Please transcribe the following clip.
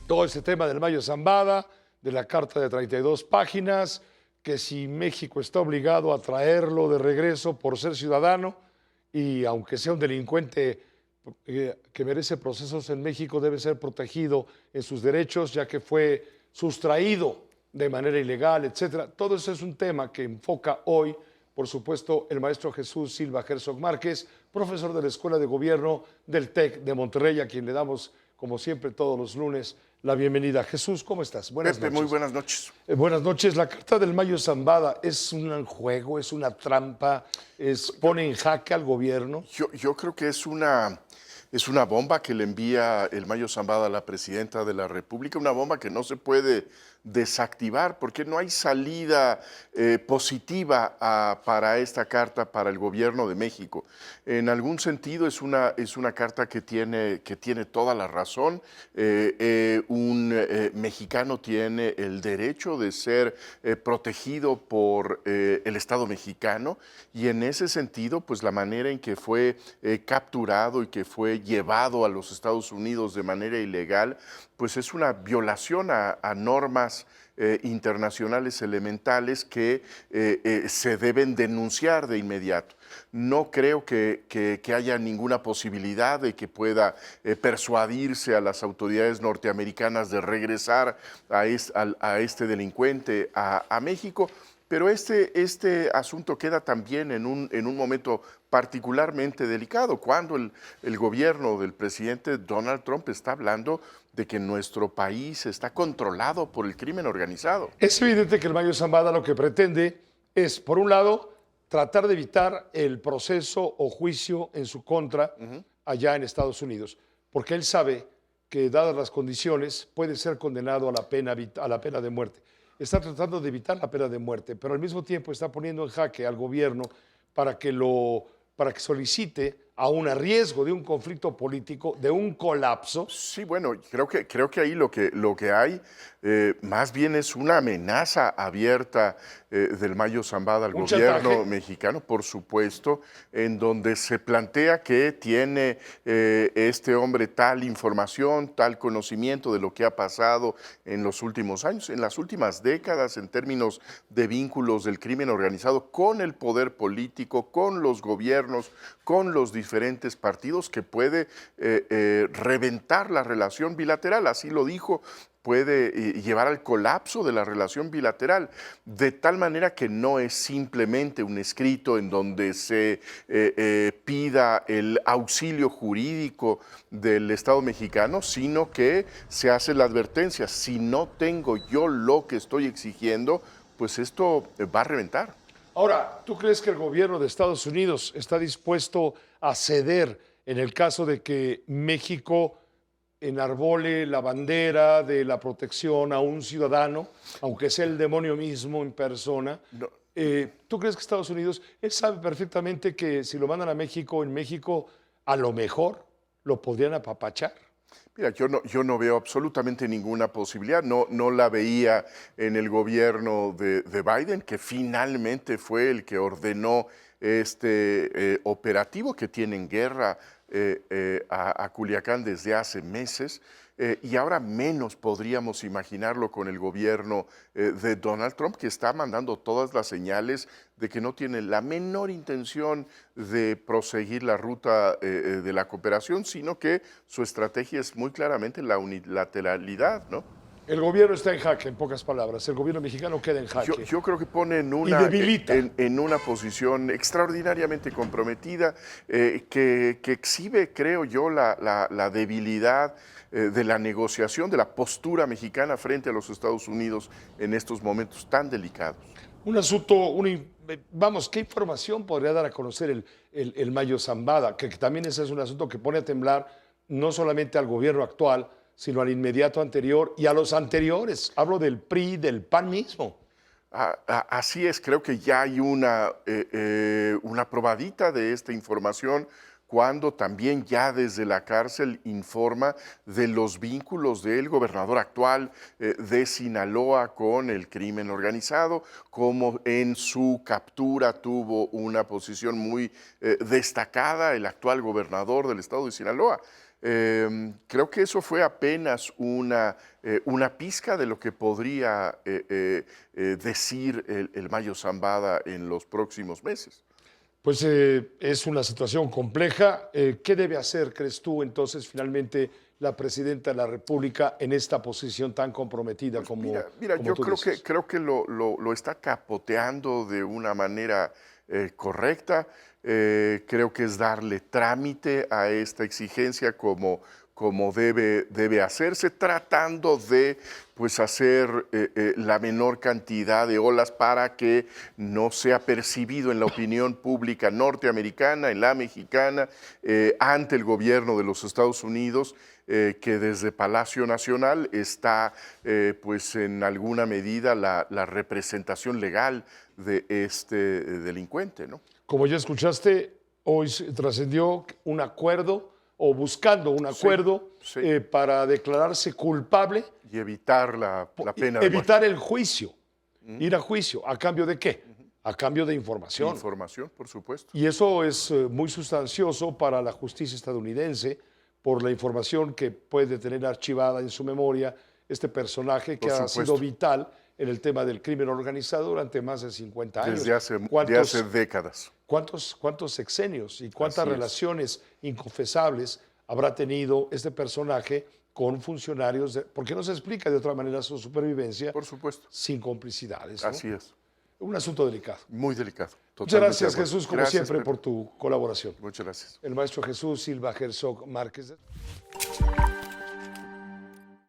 todo ese tema del Mayo Zambada, de la carta de 32 páginas, que si México está obligado a traerlo de regreso por ser ciudadano y aunque sea un delincuente que merece procesos en México, debe ser protegido en sus derechos, ya que fue sustraído de manera ilegal, etcétera. Todo eso es un tema que enfoca hoy, por supuesto, el maestro Jesús Silva Herzog Márquez, profesor de la Escuela de Gobierno del TEC de Monterrey, a quien le damos, como siempre, todos los lunes, la bienvenida. Jesús, ¿cómo estás? Buenas Pepe, noches. muy buenas noches. Buenas noches. La carta del Mayo Zambada es un juego, es una trampa, pone en jaque al gobierno. Yo creo que es una bomba que le envía el Mayo Zambada a la presidenta de la República, una bomba que no se puede desactivar porque no hay salida positiva para esta carta para el gobierno de México. En algún sentido es una carta que tiene toda la razón. Un mexicano tiene el derecho de ser protegido por el Estado mexicano, y en ese sentido, pues la manera en que fue capturado y que fue llevado a los Estados Unidos de manera ilegal, pues es una violación a normas internacionales elementales que se deben denunciar de inmediato. No creo que haya ninguna posibilidad de que pueda persuadirse a las autoridades norteamericanas de regresar a este delincuente a México. Pero este asunto queda también en un momento particularmente delicado, cuando el gobierno del presidente Donald Trump está hablando de que nuestro país está controlado por el crimen organizado. Es evidente que el Mayo Zambada lo que pretende es, por un lado, tratar de evitar el proceso o juicio en su contra allá en Estados Unidos, porque él sabe que, dadas las condiciones, puede ser condenado a la pena de muerte. Está tratando de evitar la pena de muerte, pero al mismo tiempo está poniendo en jaque al gobierno para que solicite, aún a riesgo de un conflicto político, de un colapso. Sí, bueno, creo que ahí lo que hay más bien es una amenaza abierta del Mayo Zambada al Un gobierno chantaje. mexicano, por supuesto, en donde se plantea que tiene este hombre tal información, tal conocimiento de lo que ha pasado en los últimos años, en las últimas décadas, en términos de vínculos del crimen organizado con el poder político, con los gobiernos, con los diferentes partidos, que puede reventar la relación bilateral. Así lo dijo, puede llevar al colapso de la relación bilateral, de tal manera que no es simplemente un escrito en donde se pida el auxilio jurídico del Estado mexicano, sino que se hace la advertencia: si no tengo yo lo que estoy exigiendo, pues esto va a reventar. Ahora, ¿tú crees que el gobierno de Estados Unidos está dispuesto a ceder en el caso de que México enarbole la bandera de la protección a un ciudadano, aunque sea el demonio mismo en persona? No, ¿Tú crees que Estados Unidos, él sabe perfectamente que si lo mandan a México, en México a lo mejor lo podrían apapachar? mira, yo no veo absolutamente ninguna posibilidad, no la veía en el gobierno de Biden, que finalmente fue el que ordenó este operativo que tiene en guerra a Culiacán desde hace meses. Y ahora menos podríamos imaginarlo con el gobierno de Donald Trump, que está mandando todas las señales de que no tiene la menor intención de proseguir la ruta de la cooperación, sino que su estrategia es muy claramente la unilateralidad, ¿no? El gobierno está en jaque, en pocas palabras. El gobierno mexicano queda en jaque Yo creo que pone y debilita. en una posición extraordinariamente comprometida, que exhibe, creo yo, la debilidad de la negociación, de la postura mexicana frente a los Estados Unidos en estos momentos tan delicados. Un asunto, vamos, ¿qué información podría dar a conocer el Mayo Zambada? Que también ese es un asunto que pone a temblar no solamente al gobierno actual, sino al inmediato anterior y a los anteriores. Hablo del PRI, del PAN mismo. Así es, creo que ya hay una probadita de esta información, cuando también ya desde la cárcel informa de los vínculos del gobernador actual de Sinaloa con el crimen organizado, como en su captura tuvo una posición muy destacada el actual gobernador del estado de Sinaloa. Creo que eso fue apenas una pizca de lo que podría decir el Mayo Zambada en los próximos meses. Pues es una situación compleja. ¿Qué debe hacer, crees tú, entonces, finalmente, la presidenta de la República en esta posición tan comprometida Pues como, mira, como yo tú dices? creo que lo está capoteando de una manera correcta. Creo que es darle trámite a esta exigencia como debe hacerse, tratando de pues, hacer la menor cantidad de olas para que no sea percibido en la opinión pública norteamericana, en la mexicana, ante el gobierno de los Estados Unidos, que desde Palacio Nacional está pues en alguna medida la representación legal de este delincuente, ¿no? Como ya escuchaste, hoy se trascendió un acuerdo o buscando un Sí, acuerdo sí. para declararse culpable, Y evitar la pena de muerte. evitar el juicio, ir a juicio. ¿A cambio de qué? A cambio de información. Información, por supuesto. Y eso es muy sustancioso para la justicia estadounidense por la información que puede tener archivada en su memoria este personaje que Por ha supuesto. sido vital en el tema del crimen organizado durante más de 50 años. Desde hace décadas. ¿Cuántos sexenios y cuántas Así es. relaciones inconfesables habrá tenido este personaje con funcionarios? ¿Por qué no se explica de otra manera su supervivencia Por supuesto. sin complicidades? ¿no? Así es. Un asunto delicado. Muy delicado. Muchas Totalmente de gracias, acuerdo. Jesús, como Gracias, siempre, Pepe. por tu colaboración. Muchas gracias. El maestro Jesús Silva Herzog Márquez.